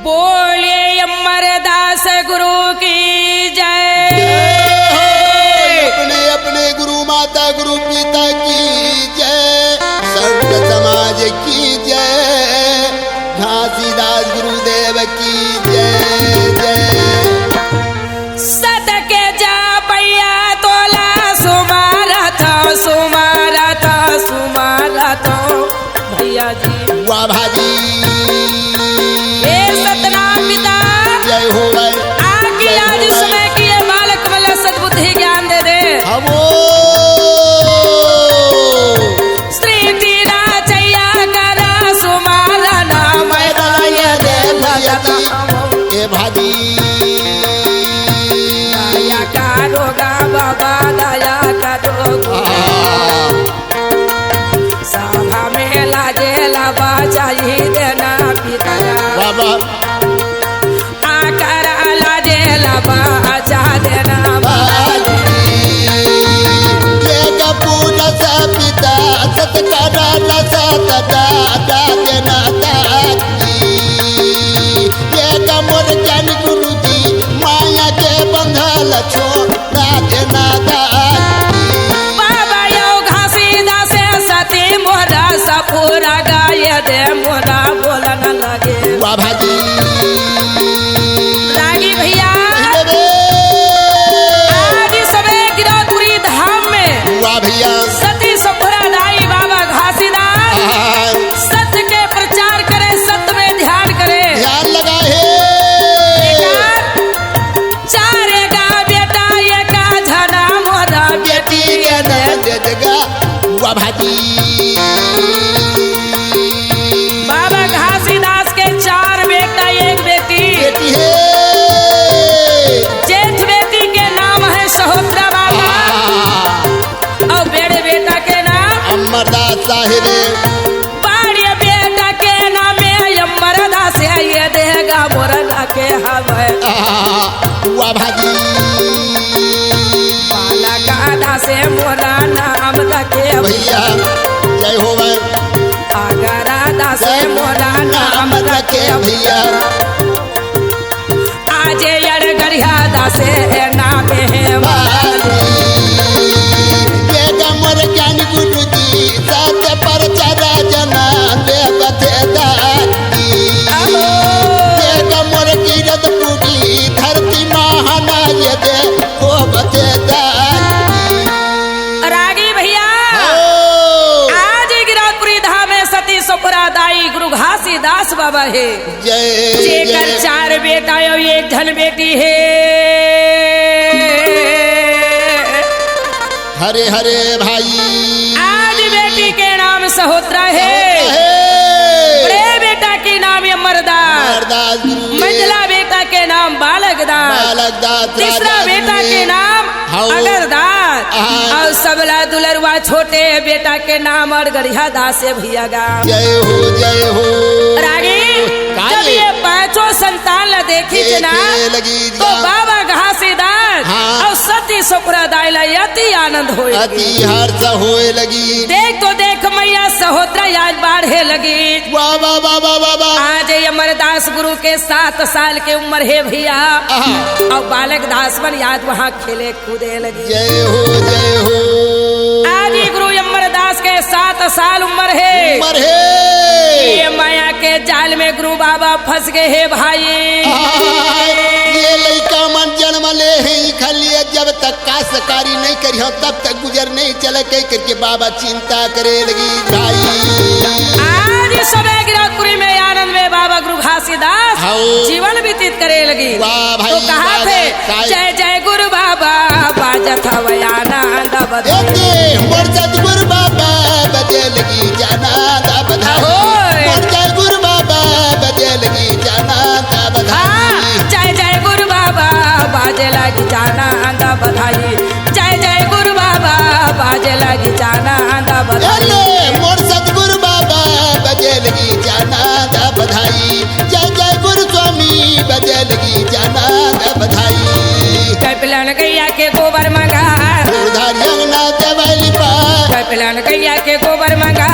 बोलिए अमरदास गुरु की जय। अपने अपने गुरु माता गुरु पिता की जय, संत समाज की जय, घासीदास गुरुदेव की जय जय। सत के जा पैया तोला सुमारा था भैया जी वाह भाजी सतनाम पिता जय हो भाई। आगे आज समय की ये बालक वाला सद्बुद्धि ज्ञान दे दे। श्री तीरा चैया करा सुमारा नाम ए भाजी दया करोगा बाबा दया करोगा सभा में लाजे लबा चाहिए देना पिता बाबा आकर लाजे लबा जा देना पिता सत्कारा सत दादा देना दादी ये कमर ज्ञान गुरु जी माया के बंधल छोड़ा देना दादी। बाबा यो घासीदास सती मोरा सपूरा गाय दे मोरा बोलन लगे। वाह भाजी रागी भैया आज सबे गिरौदपुरी धाम में वाह भैया सती सपुरा दाई बाबा घासीदास सत्य के प्रचार करे, सत्य में ध्यान करे। ध्यान लगा है चारेगा बेटा ये का झना मोरा बेटी के दे देगा। वाह भाजी बाबा घासीदास के 4 बेटा एक बेटी। बेटी है जेठ बेटी के नाम है सहोत्रा बाबा और बड़े बेटा के नाम अमरदास साहिब बड़े बेटा के नाम है अमरदास ये देगा मोरना के हवे वाह भाजी बाला गादा से मोरा नाम रखे भैया जय हो भाई। आगरा से मोरा नाम रखे भैया आज अड़गड़िया दासे नाम है ये कमर ज्ञान गुरु जी सत्य पर चरा जना दे बते दादी ये कमर कीरत पूरी धरती महाना ये दे हो बते दादी। रागी भैया आज गिरौदपुरी धाम में सती सपुरा दाई गुरु घासीदास बाबा है जय जेकर जय 4 बेटा और एक धन बेटी है। हरे हरे भाई आज बेटी के नाम सहोत्रा है, बड़े बेटा के नाम अमरदास, अमरदास गुरु मंझला बेटा के नाम बालकदास, बालकदास तीसरा बेटा के नाम अगरदास और सबला दुलरवा छोटे बेटा के नाम अड़गड़िया दास है भैया गा। जय हो रागी जब ये 5 संतान ला देखी जना लगी तो बाबा घासीदास और सती सपुरा दाइला अति आनंद होए अति हर्ष होए लगी। देख तो देख मैया सहोत्रा आज बाढ़े लगी। वाह वाह वाह वाह वाह वाह। आज अमरदास गुरु के 7 साल के उम्र है भैया और बालक दास बन याद वहाँ खेले कूदे लगी। जय हो आज गुरु अमरदास के 7 साल उम्र है। उम्र है ये माया के जाल में गुरु बाबा फंस गए है भाई। ये लड़का मन जन्म ले है खलिए जब तक काशकारी नहीं करी तब तक गुजर नहीं चले कह करके बाबा चिंता करे लगी भाई। आज सबे गिरौदपुरी में आनंद में बाबा गुरु घासीदास जीवन व्यतीत करे लगी। वाह भाई तो कहा थे जय जय गुरु बाबा बाजत हवे आनंद मोर सतगुरु बाबा बजे लगी जाना दा बधाई। मोर जय गुरु बाबा बजे लगी जाना दा बधाई। जय जय गुरु बाबा बाजे लगी जाना दा बधाई। जय जय गुरु बाबा बाजे लगी जाना दा बधाई। मोर सतगुरु बाबा बजे लगी जाना दा बधाई। जय जय गुरु स्वामी बजे लगी जाना दा बधाई। कपिलन गैया के गोबर मंगा अंगना देवली पार। कपिलन गैया के गोबर मंगा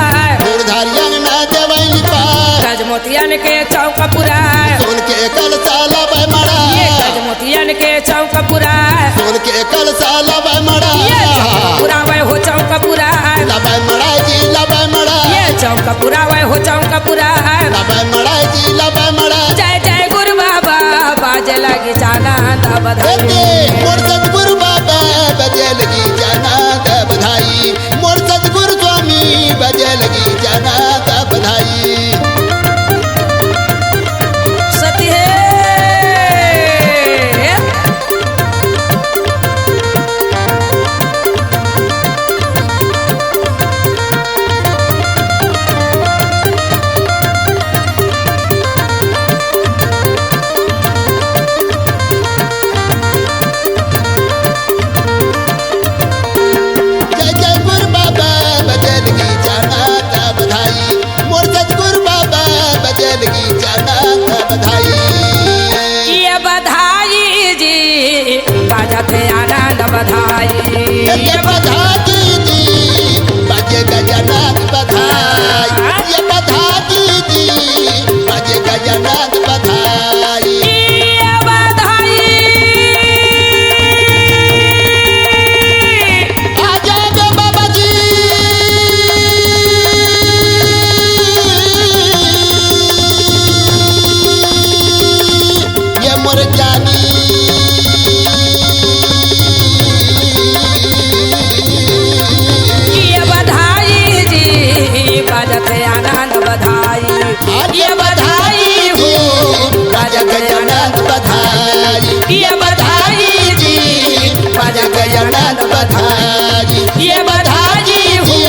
अंगना देवली पार। राजमोतियन के चौका पुरा सोन के कलसा लबे मड़ा ये गजमोतियन के चौक पूरा सोन के कलसा लबे मड़ा ये चौक पूरा वह हो चौक पूरा लबे मड़ा जी लबे मड़ा ये चौक पूरा वह हो चौक पूरा लबे मड़ा जी लबे मड़ा जय जय गुरु बाबा बाजे लगी जाना दा बधाई मोर सतगुरु बाबा बजे लगी जाना दा बधाई मोर सतगुरु स्वामी बजे लगी जाना दा बधाई सती है जय जय गुरु बाबा बजे लगी जाना दा बधाई मोर सतगुरु बाबा बजे लगी जाना दा बधाई ये बधाई जी बाजते आनंद बधाई ये बधाई जी बजे गजनाथ बधाई ये बधाई जी बजे गजनाथ बधाई ये बधाई आ जाओ गे बाबा जी ये मोर ज्ञानी ये बधाई जी बाजते आनंद बधाई ये बधाई हो बाजा गजनाथ बधाई ये बधाई जी बाजा गजनाथ बधाई ये बधाई हो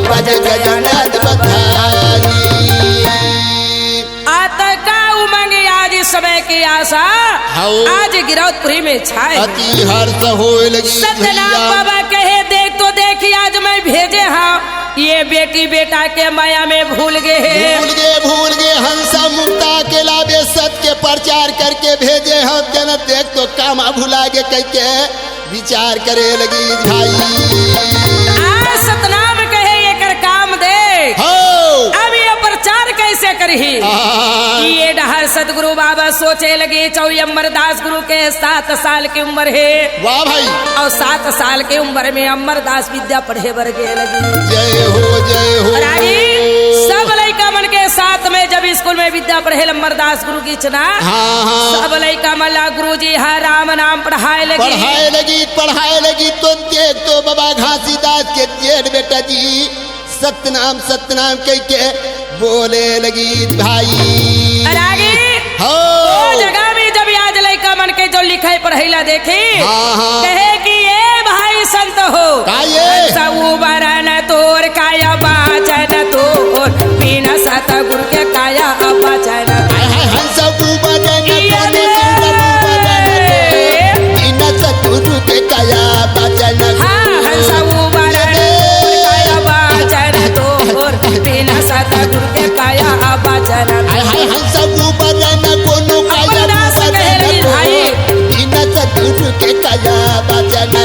बाजा गजनाथ बधाई आता का उमंग आज समय की आशा हाओ। आज गिरौदपुरी में छाए अति हर्ष होए लगी सत्यनाम भैया। बाबा कहे देख तो देखी आज मैं भेजे हाँ ये बेटी बेटा के माया में भूल गए भूल गए हंसा मुक्ता के लाभे सत्य के प्रचार करके भेजे हम जन देख तो कामा भुला के कह के विचार करे लगी भाई आज सतनाम कहे ये कर काम दे हो अब ये प्रचार कैसे करही ये डहर सतगुरु बाबा सोचे लगे चौयम्बर दास गुरु के 7 साल की उम्र है वाह भाई और 7 साल की उम्र में अमर दास विद्या पढ़े बर गे लगी जय हो रानी सब लड़का मन के साथ में जब स्कूल में विद्या पढ़े अमरदास गुरु की चना हाँ सब लड़का मल्ला गुरु जी हर राम नाम पढ़ाए लगी पढ़ाए लगी तो देख तो बाबा घासीदास के जेठ बेटा जी सतनाम कह के बोले लगी भाई रागी हो तो जगह में जब आज लड़का मन के जो लिखाई पढ़ैला देखे हाँ। कहे कि ये भाई संत हो का ये? सब बरन तोर काया बाचन तोर बिना सत गुरु के काया बाचन हाय हाय हंस बदन बिना सतगुरु के काया बचन हाँ हंसा बरन काया बाचन तोर बिना सत गुरु के काया बाचन हाय हाय हंस बदन कोनो काया अमरदास कहे लगी भाई बिना सतगुरु के काया बचन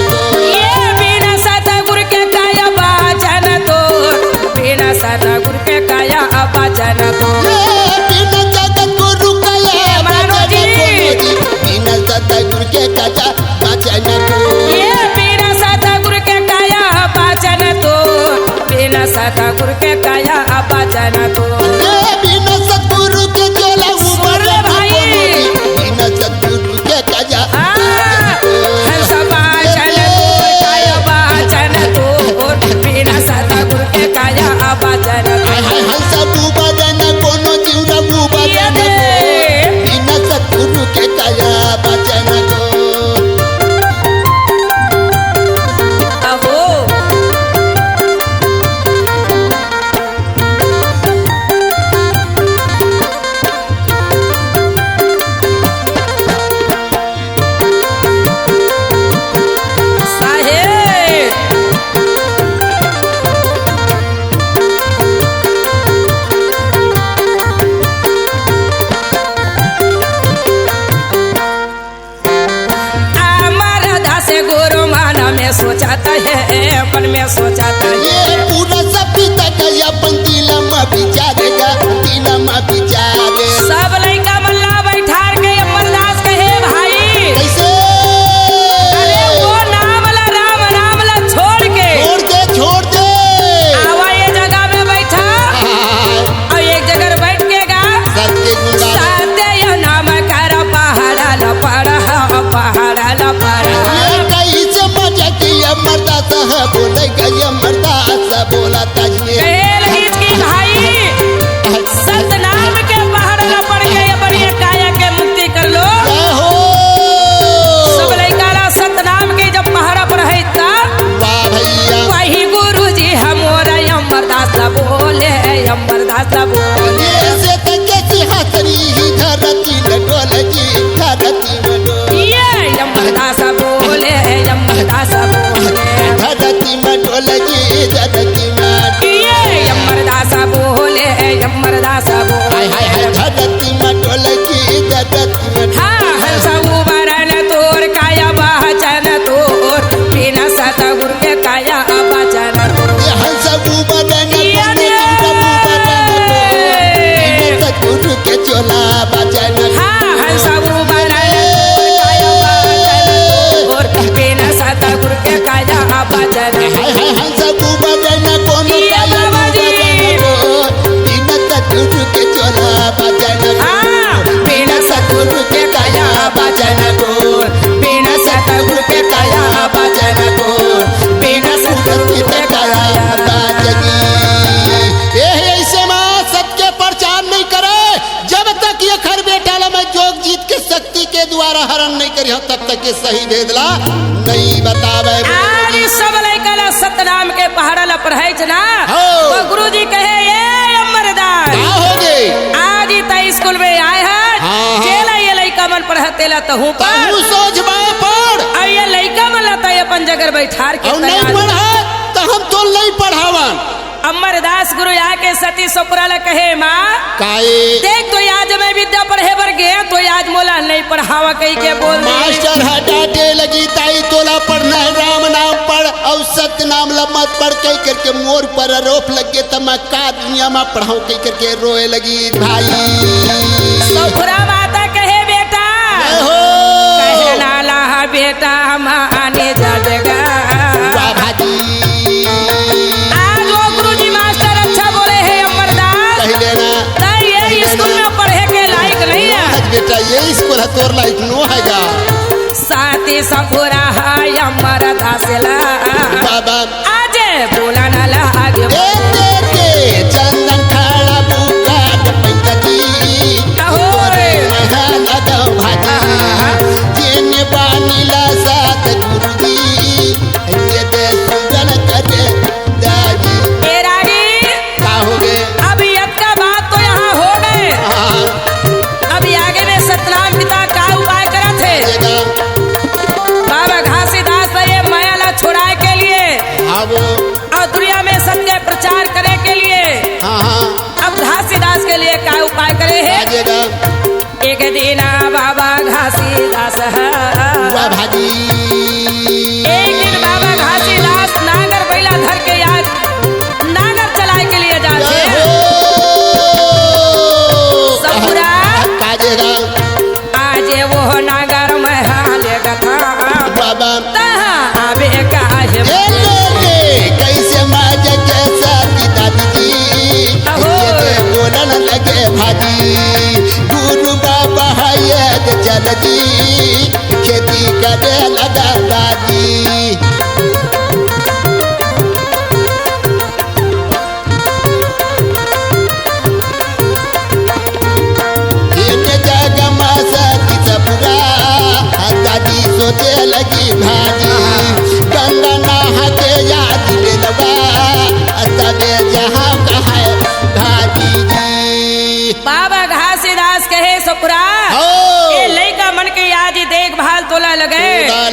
ये बिना सतगुरु के काया बाचन तोर बिना सतगुरु के काया बाचन तोर बिना सतगुरु काया मानो जी। बिना सतगुरु के काया बचन ये बिना सतगुरु के काया बाचन तोर बिना सतगुरु के काया बाचन तोर बिना सतगुरु के चला सुन ले भाई। बिना सतगुरु के काया हंस बाचन तोर काया बाचन तोर बिना सतगुरु के काया बाचन हाय हाय हंस बदन कोनो जीवरा बदन बिना सतगुरु के काया बचन अहो साहेब अमर दास गुरु मन में सोचता है अपन में सोचता है ये पूरा सब तक अपन दिल में विचारेगा दिल में विचारे सब लड़का मल्ला बैठा अमरदास बोला ताजिए कहे लगी कि भाई सतनाम के पहाड़ पड़ गए बढ़िया काया के मुक्ति कर लो। जय हो सब लइका सतनाम के जब पहाड़ा पर है वाह भैया वही गुरु जी हमारा अमरदास बोले अमरदास बोले ऐसे कैसे हसरी ही धरती न डोले जी धरती न डोले ये अमरदास बोले अमरदास बोले धरती में डोले जी धरती में ये अमरदास बोले अमरदास बोले हाय हाय धरती में डोले जी धरती में हाँ हंसा उबरन तोर काया बचन तोर बिना सतगुरु के काया बचन तोर हम सब बदन सतगुरु के चोला बचन हाँ हंसा उबरन काया बचन तोर बिना सतगुरु के काया बचन हाय हाय हम सब बदन कौन काया बचन बिना सतगुरु के चोला बचन हाँ बिना सतगुरु के काया बचन तोर बिना सतगुरु के काया बचन तोर बिना सतगुरु के काया ऐसे माँ सत्य प्रचार नहीं करे जब तक ये खर बेटाला में जोग जीत के शक्ति के द्वारा हरण नहीं करी तब तक ये सही भेदला नहीं बतावे आज सब लइका सतनाम के पहाड़ा पर है ना हो। तो गुरुजी कहे ये अमरदास क्या हो गए आज ही तय स्कूल में आए हैं हाँ। केला ये लइका मन पढ़ते ला तो हूँ पर तू सोच बाए पढ़ और ये लइका मन लाता अपन जगह बैठार के और नहीं तैयार। पढ़ा तो हम तो नहीं पढ़ावन अमरदास गुरु आके सती सपुराला कहे माँ काए देख तो आज मैं विद्या पढ़े बर गए तो आज मोला नहीं पढ़ावा कही के बोल दी। मास्टर हटाटे लगी ताई तोला पढ़ना है राम नाम पढ़ और सत्य नाम मत पढ़ कही करके मोर पर आरोप लगे तो मैं का दुनिया में पढ़ाऊं कही करके रोए लगी भाई सपुरा माता कहे बेटा जय हो कहे नाला बेटा माने जगह वाह भाजी आज वो गुरुजी मास्टर अच्छा बोले हैं अमरदास पहले ना नहीं ये स्कूल में पढ़े के लायक नहीं है आज बेटा ये स्कूल है तोर लाइक नो हैगा साथी सपुरा है अमरदास ला बाबा आज बोला ना लागे के चंदन खाड़ा बुका पंकजी कहो रे महान दो भाजी जिन बानीला साथ गुरुजी ये दे सुंदर करे दादी ए रानी का हो गए अब यद का बात तो यहाँ हो गए हाँ अभी आगे में सतनाम पिता का उपाय करा थे देगा बाबा घासीदास ये मायाला छुड़ाए के लिए हाँ वो और दुनिया में सत्य प्रचार करने के लिए हाँ हाँ अब घासीदास के लिए क्या उपाय करे आ है देगा एक दिन बाबा घासीदास वाह भाजी एक दिन बाबा घासीदास नागर बैला धर के याद नागर चलाए के लिए जाते जय हैं हो सपुरा का देगा आज वो नागर में हाले गथा बाबा तहाँ आवे का है कैसे माज के साथी दादी जी अहो। ये बोलन लगे भाजी गुरु बाबा हयत चल जी खेती करे लगा दादी ये जग मासा की सबरा दादी सोचे लगी भाजी गंगा नहा के याद ले लगा तबे जहाँ कहा भाजी जी बाबा घासीदास कहे सपुरा हो ये लइका मन के आज ही देखभाल तोला लगे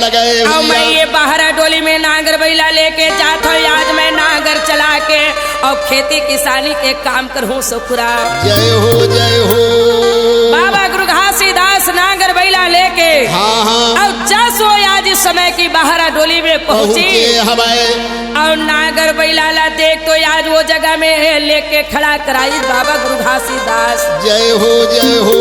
लगाए और मैं ये बाहर डोली में नांगर बैला लेके जात हूँ आज मैं नांगर चला के और खेती किसानी के काम करूँ सपुरा जय हो जय हो बाबा गुरु घासीदास नांगर बैला लेके हाँ हाँ और जसो आज इस समय की बाहर डोली में पहुंची पहुँचे हमारे और नागर बैला ला देख तो आज वो जगह में लेके खड़ा कराई बाबा गुरु घासीदास जय हो जय हो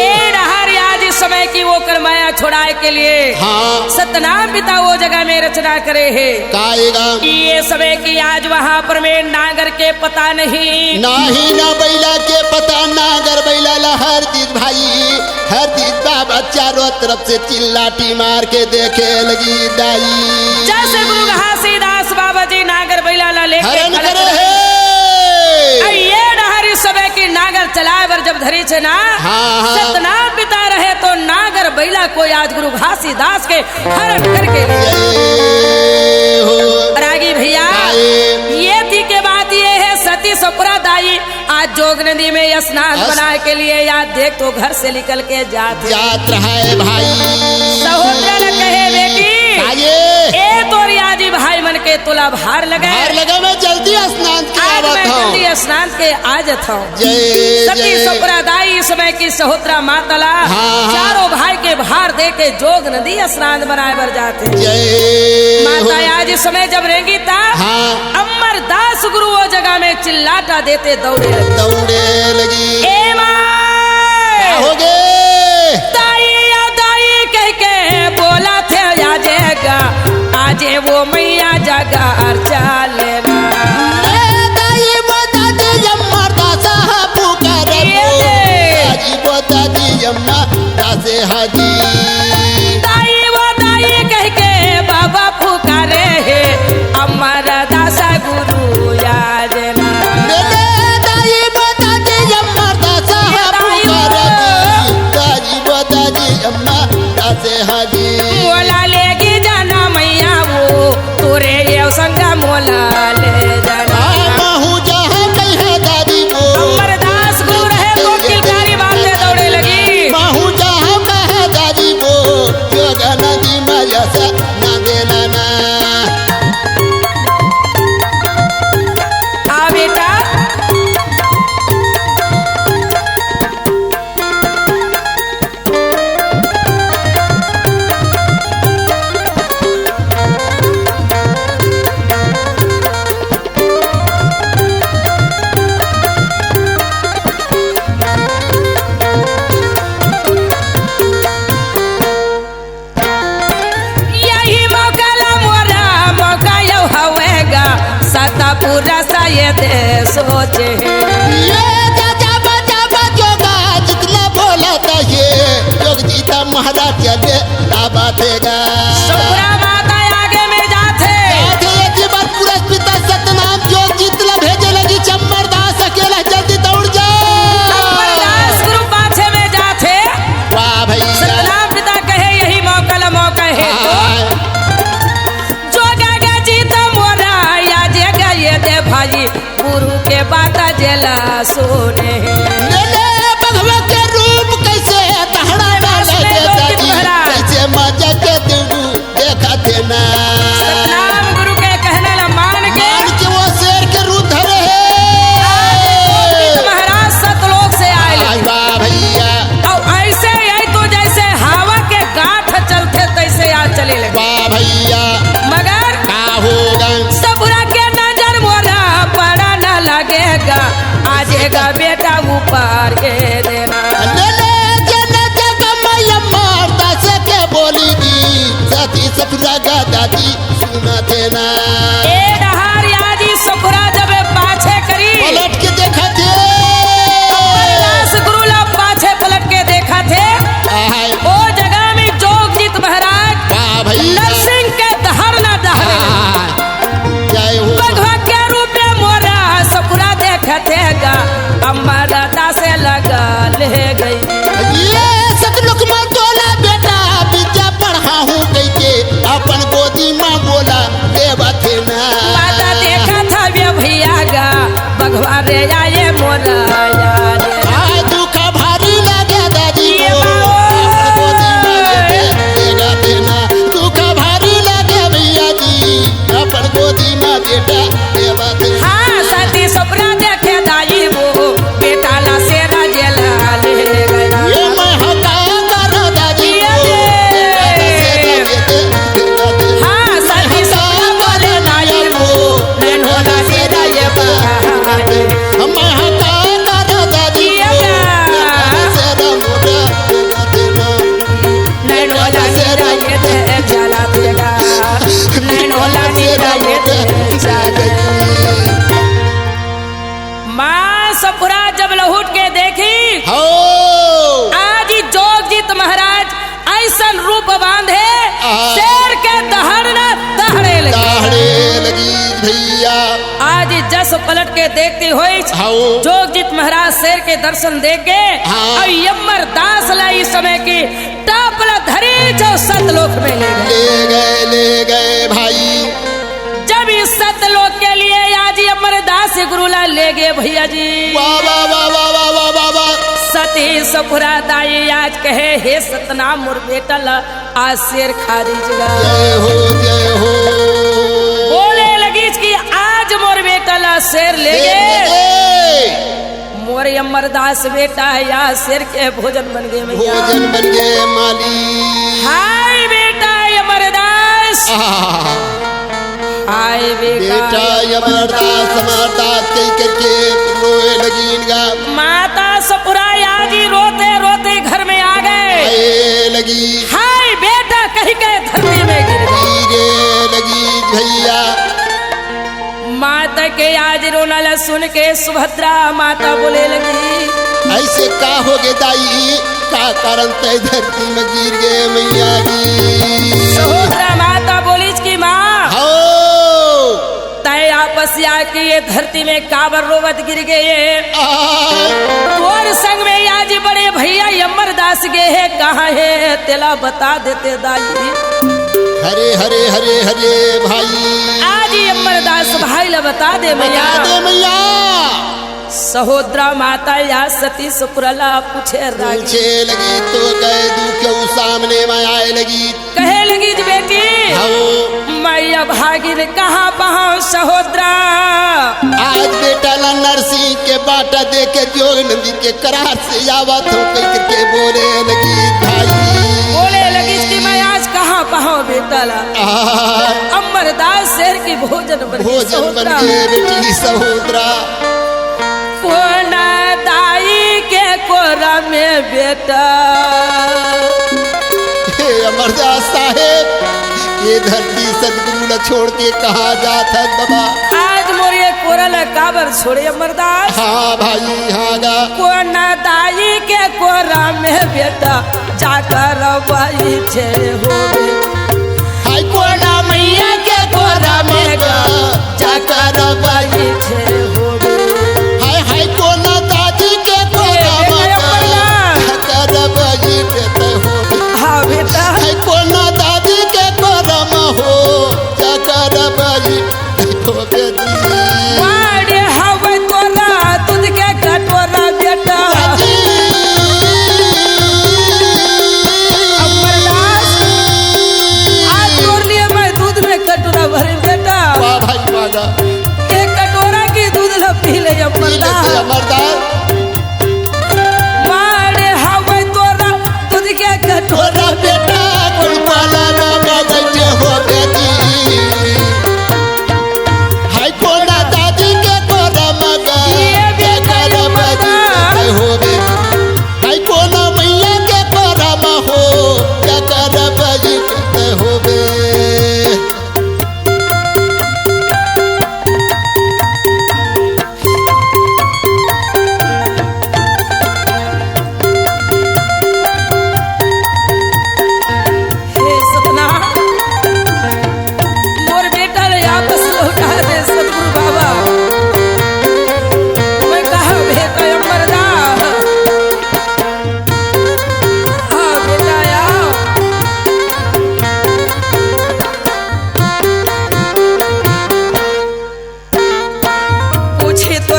ए रहर आज इस समय की वो करमाया छोड़ाए के लिए हाँ सतनाम पिता वो जगह में रचना करे है काएगा ये समय की आज वहाँ पर में नागर के पता नहीं नाही ना बैला के पता नागर बैला ला हर चीज भाई हर चीज बाबा चारों तरफ से चिल्लाटी मार के देखे लगी दाई जैसे गुरु घासीदास बाबा जी गईला कोई आज गुरु घासीदास के हरण करके ले जय हो रागी भैया। ये थी के बात ये है सती संप्रदायी आज जोग नदी में स्नान बनाने के लिए याद देख तो घर से निकल के जात रहा है भाई। सहोदरा ने कहे बेटी ए तोरी आजी भाई मन के तुला भार लगे मैं जल्दी स्नान के आवत हूं। जल्दी स्नान के आ जाता हूं। जय सती संप्रदायी समय की सहोदरा मातला हाँ। चारों भाई के भार दे के जोग नदी स्नान बनाए बर जाते जय माता आज इस समय जब रहेंगी था हाँ। अमरदास गुरु वो जगह में चिल्लाटा देते दौड़े लगी ए माय हो गए दाई कह के बोला थे आजेगा आजे वो मैया जगा अर्चा लेना हाजी दाई वो दाई कह के बाबा पुकारे है अमर दासा गुरु याजना दाई बता दे अम्मा दासा दासे हाजी मोला लेगी जाना मैया वो तोरे ये संगा मोला ले जाना महू जहाँ कहे दादी को अमरदास गुरु रहे तो किलकारी बातें दौड़े लगी महू जहाँ कहे दादी को जोग नदी माया से ना देना ना आ बेटा यही मौका ला मोरा मौका यो हवेगा सता पूरा सा ये दे सोचे ये जा जोगा जितना बोला था ये जोग जीता महाराज चले दाबा देगा सुखरा माता आगे में जाते एक ही बार पूरा पिता सतनाम जोग जीतला भेजे लगी चंबरदास अकेला जल्दी दौड़ जा अमरदास गुरु पाछे में जाते वाह भैया सतनाम पिता कहे यही मौका ला मौका है जो गागा जीता मोरा या जेगा ये दे भाई गुरु के बात जेला सोने ले भगवा के रूप कैसे दहड़ा डाले दादी कैसे मजा के दुगु देखा थे ना सतनाम गुरु के कहने ला मान के वो शेर के रूप धरे है महाराज सतलोक से आए आई वाह भैया और ऐसे यही तो जैसे हवा के गांठ चलते तैसे आज चले लगे वाह भैया मगर का होगा सबुरा के नजर मोरा पड़ा न लगेगा आजेगा बेटा ऊपर के देना दादी सुना देना ए डहार याजी सुखरा जब पाछे करी पलट के देखा थे अमरदास गुरु ला पाछे पलट के देखा थे आहाय ओ जगह में जोगजीत महाराज वाह भैया नरसिंह के दहर न दहरे जय हो बघवा के रूप में मोरा सपुरा देखते गा अमरदा से लगा ले गई ये सतलुक में तोला बेटा विद्या पढ़ा हूँ गई के अपन गोदी में बोला देवा थे ना माता देखा था वे भैया गा बघवा रे आए मोरा यार आज दुख भारी लगे दादी ये को बाबा। अपन गोदी में देगा देना दुख भारी लगे भैया जी अपन गोदी में बेटा देवा देना हाँ सती सपना देखे दाई वो बेटा ला से राजेला ले गया ये मैं हटा कर दादी ये को दे। हाँ सती सपना बोले दाई वो नैनोला से राजे पाए मैं हटा कर दादी ये को गा। सेरा मोटा देना नैनोला से राजे दे चला देगा नैनोला से राजे दे चला माँ सपुरा जब लहुट के देखी हो आज ही जोगजीत महाराज ऐसन रूप बांधे आहा। शेर के दहड़ न दहड़े लगे दाहड़े लगी भैया आज जस पलट के देखती हुई हाँ। जोगजीत महाराज शेर के दर्शन देख के हाँ। और यमर दास लाई समय की टापला धरी जो सतलोक में ले गए भाई। जब इस सतलोक के लिए आज यमर दास गुरुलाल ले गए भैया जी। वाह वाह वाह वाह वाह वाह वाह वाह। सती सपुरा दाई आज कहे हे सतनाम मोर बेटा ला आज शेर खा दीजिएगा। जय हो जय हो। बोले लगी कि आज मोर बेटा ला शेर ले गए। मोर अमरदास बेटा है या शेर के भोजन बन गए भैया। भोजन बन गए माली। हाय बेटा अमरदास, हाय बेटा अमरदास अमरदास कही करके रोए लगी इनका। माता सपुरा जी रोते रोते घर में आ गए। आए लगी। हाय बेटा कहीं के धरती में गिर लगी भैया। माता के आज रोना ला सुन के सुभद्रा माता बोले लगी ऐसे का हो गए दाई, का कारण तय धरती में गिर गए मैया जी। सुभद्रा माता बोली कि माँ हो तय आपस आके ये धरती में काबर रोवत गिर गए। और संग में आज बड़े भैया यमरदास गए है कहाँ है तेला बता देते दाई। हरे हरे हरे हरे भाई। आज यमरदास भाई ला बता दे मैया। मैया सहोदरा माता या सती सुपुरला पूछे लगी तो कह दू क्यों सामने में आए लगी। कहे लगी बेटी मैया भागिन कहाँ पहुँच सहोदरा। आज बेटा ला नरसिंह के बाटा दे के जोग नदी के करार से आवत हो करके बोले लगी भाई। बोले लगी कि मैं आज कहाँ पहुँच बेटा ला। अमरदास शेर की भोजन बन गए बेटी सहोदरा। दाई के कोरा में बेटा। हे अमरदास साहेब ये धरती सदगुरु न छोड़ के कहा जाता बाबा। आज मोरे कोरा ला काबर छोड़े अमरदास। हाँ भाई हाँ गा। कोना दाई के कोरा में बेटा जाकर बाई छे हो हाय कोना मैया के कोरा में गा जाकर बाई छे हो।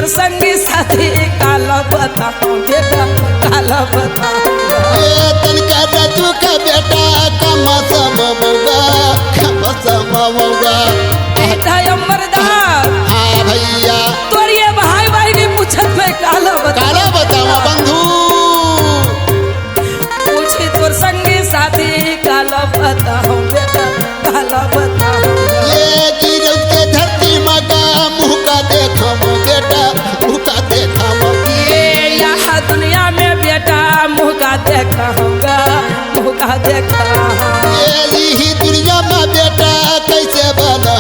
संगी साथी काला बता बेटा काला बता। तन का तू का बेटा कमा सममगा कमा सममगा। बेटा अमरदास हाँ भैया तोर ये भाई भाई की पूछत में काला बता। काला बतावा बंधु पूछी तोर संगी साथी काला बता बेटा काला बता। ये गिरज के धरती मगा मुँह का देखो बेटा मुँह का देखा। ये यहाँ दुनिया में बेटा मुँह का देखा होगा मुँह का देखा। ये ही दुनिया में बेटा कैसे बना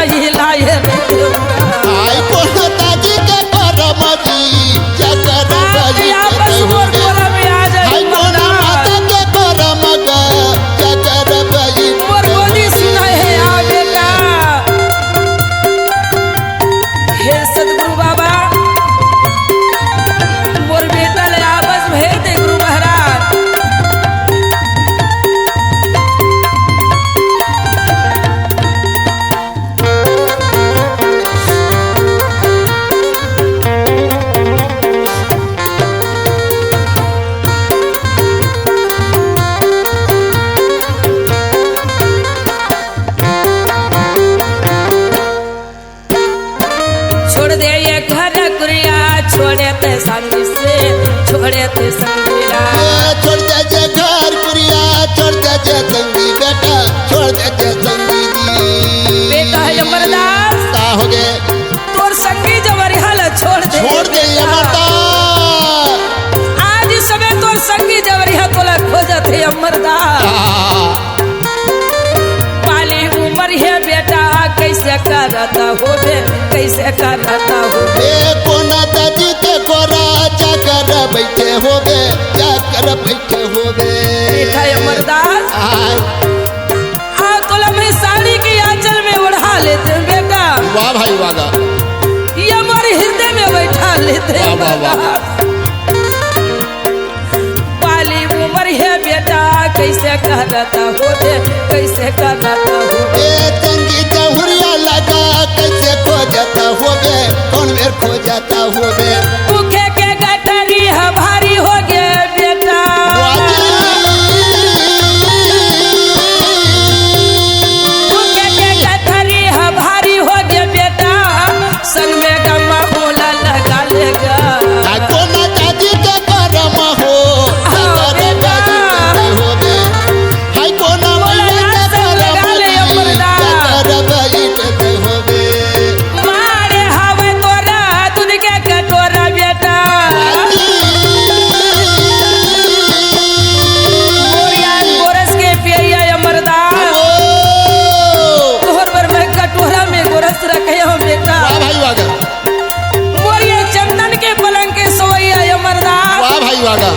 हिलाई लाए रे देवरा। आई कोनताजी के करम जी जकर बई आपस मोर कोरा में आ जाए आई कोना माता के करम ग जकर बई मोर बोली सुनाए है आ बेटा। हे सदगुरु बाबा मोर बेटा ले आपस भेज दे गुरु महाराज। छोड़ दे ये घर कुरिया छोड़े ते संगी से छोड़े ते संगिया। छोड़ दे जे घर कुरिया छोड़ दे जे संगी बेटा छोड़ दे जे संगी जी बेटा है अमरदास का हो गए तोर संगी जबर हाल छोड़ दे अमरदास आज समय तोर संगी जबर हा तोला खोजत है अमरदास। पाली उम्र है बेटा कैसे करता होबे कैसे करता होबे। ए कोना दादी के कोरा जाकर बैठे होबे जाकर बैठे होबे बेटा है अमरदास आ तोला मैं साड़ी की आंचल में ओढ़ा लेते बेटा। वाह भाई वागा ये हमारे हृदय में बैठा लेते वाह, वाह, वाह। पाली उम्र है बेटा कैसे करता होबे कैसे करता होबे। ए संगी चहुरिया लगा कैसे खो जाता होबे कौन मेर खो जाता होबे भूखे के गठरी है भारी हो गए बेटा। भूखे के गठरी है भारी हो गए बेटा संग में गम्मा बोला लगा लेगा। कोना दादी के करम हो हाँ, बेटा। होबे हाय कोना बोला मैया यार के संग लगा ले अमरदास। करम बैठे होबे मारे हवे तोरा दूध के कटोरा बेटा। मोरिया गोरस के पिया अमरदास तोहर पर मैं कटोरा में गोरस रखे हो बेटा। वाह भाई वागा मोरिया चंदन के पलंग के सोइया अमरदास वाह भाई वागा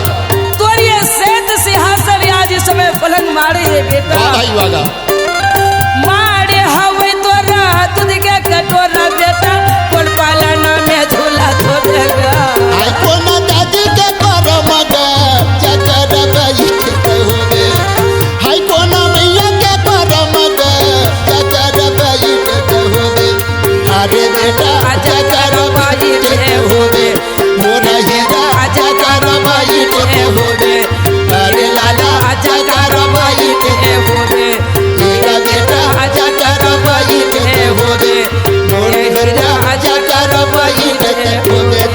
तोरिए श्वेत सिंहासन आज इस समय पलंग मारे है बेटा। वाह भाई वागा मारे हवे तोरा दूध के कटोरा बेटा कोन पालना में झूला छोड़ेगा। आई कोना दादी के करम ग जकर बैठे होबे हाय कोना मैया के करम ग जकर बैठे होबे अरे बेटा जकर बैठे होबे मोरा हीरा जकर बैठे होबे अरे लाला जकर बैठे होबे हीरा बेटा जकर बैठे होबे मोरे हीरा जकर बैठे होबे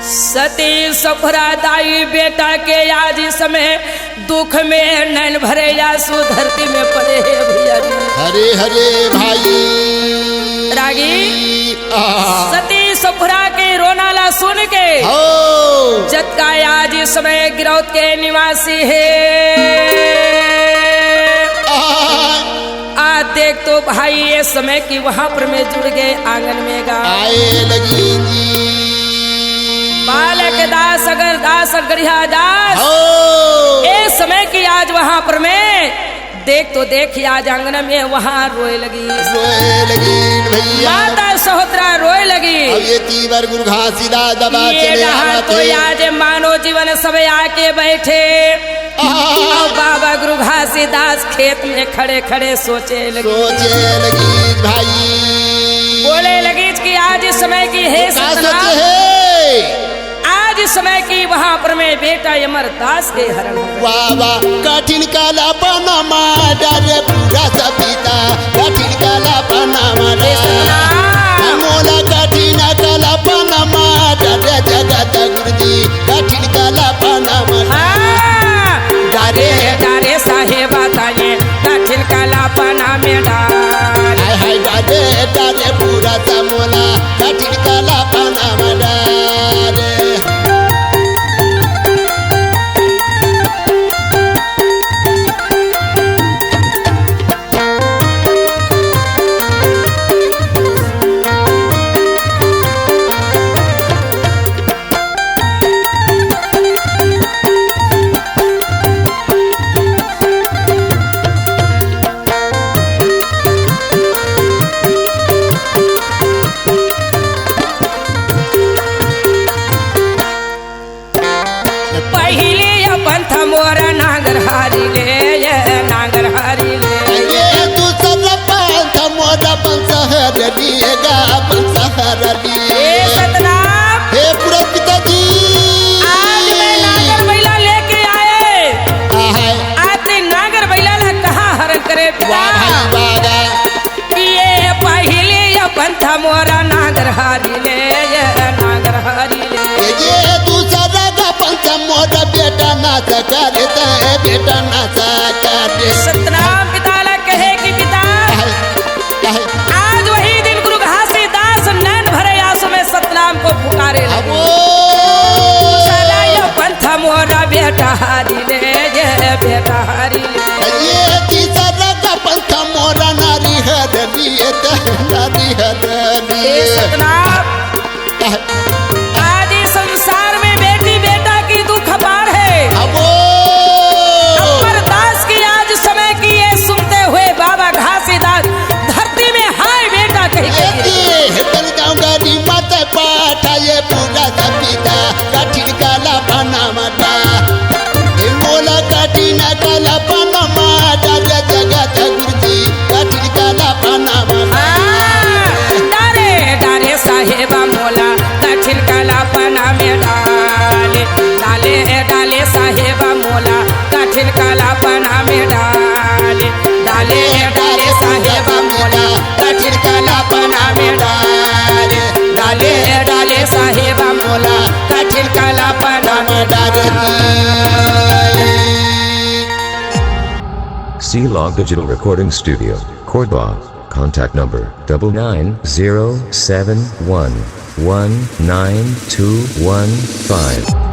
सती सफरा दाई बेटा के आज इस समय दुख में नैन भरे आंसू धरती में पड़े है भैया जी। हरे हरे भाई रागी आ, सती सफरा के रोनाला सुन के हो जत का आज इस समय गिरौत के निवासी है। आ देख तो भाई ये समय की वहां पर में जुड़ गए आंगन में गा आए लगी जी बालक दास अगर दास अगरिया दास हो ए समय की आज वहां पर मैं देख तो देख आज आंगन में वहां रोए लगी। रोए लगी भैया माता सहोदरा रोए लगी। अब ये तीवर गुरु घासीला दबा ये चले रहा तो आते आज मानो जीवन सब आके बैठे और बाबा गुरु घासीदास खेत में खड़े खड़े सोचे लगी सोचे लगी भाई बोले लगी कि आज इस समय की है का सतना सोचे है आज इस समय की वहां पर मैं बेटा अमरदास के हरण हो गए। वाह वाह कठिन काला पनामा डारे पूरा सपीता कठिन काला पनामा हे सतना मोला कठिन काला पनामा डारे जगत गुरुजी कठिन काला पनामा हाँ, डारे डारे साहेब बताइए कठिन काला पना में डाल हाय हाय डारे डारे पूरा समोला कठिन काला पनामा डारे बेटा नाचा काटे सतनाम पिता ला कहे कि पिता आज वही दिन गुरु घासीदास नैन भरे आंसू में सतनाम को पुकारे लगे। चला यो पंथ मोरा बेटा हारी ले, ये बेटा हारी ले। ये तीसरा का पंथ मोरा नारी हरली नारी हरली सतनाम आज इस संसार में बेटी बेटा की दुख पार है। अमरदास की आज समय की ये सुनते हुए बाबा घासीदास धरती में हाय बेटा कह गाँव माता पाठा ये पूरा सपीता कठिन काला बना माता मोला कठिन काला बना माता जगत गुरुजी कठिन काला बना माता डारे डारे साहेबा मोला कठिन काला पना में डाले डाले डाले साहेबा मोला कठिन काला पना में डाले डाले डाले साहेबा मोला कठिन काला पना में डाले डाले डाले साहेबा मोला कठिन काला पना में डाले। C-Log Digital Recording Studio, Cordoba. Contact number 99071192115.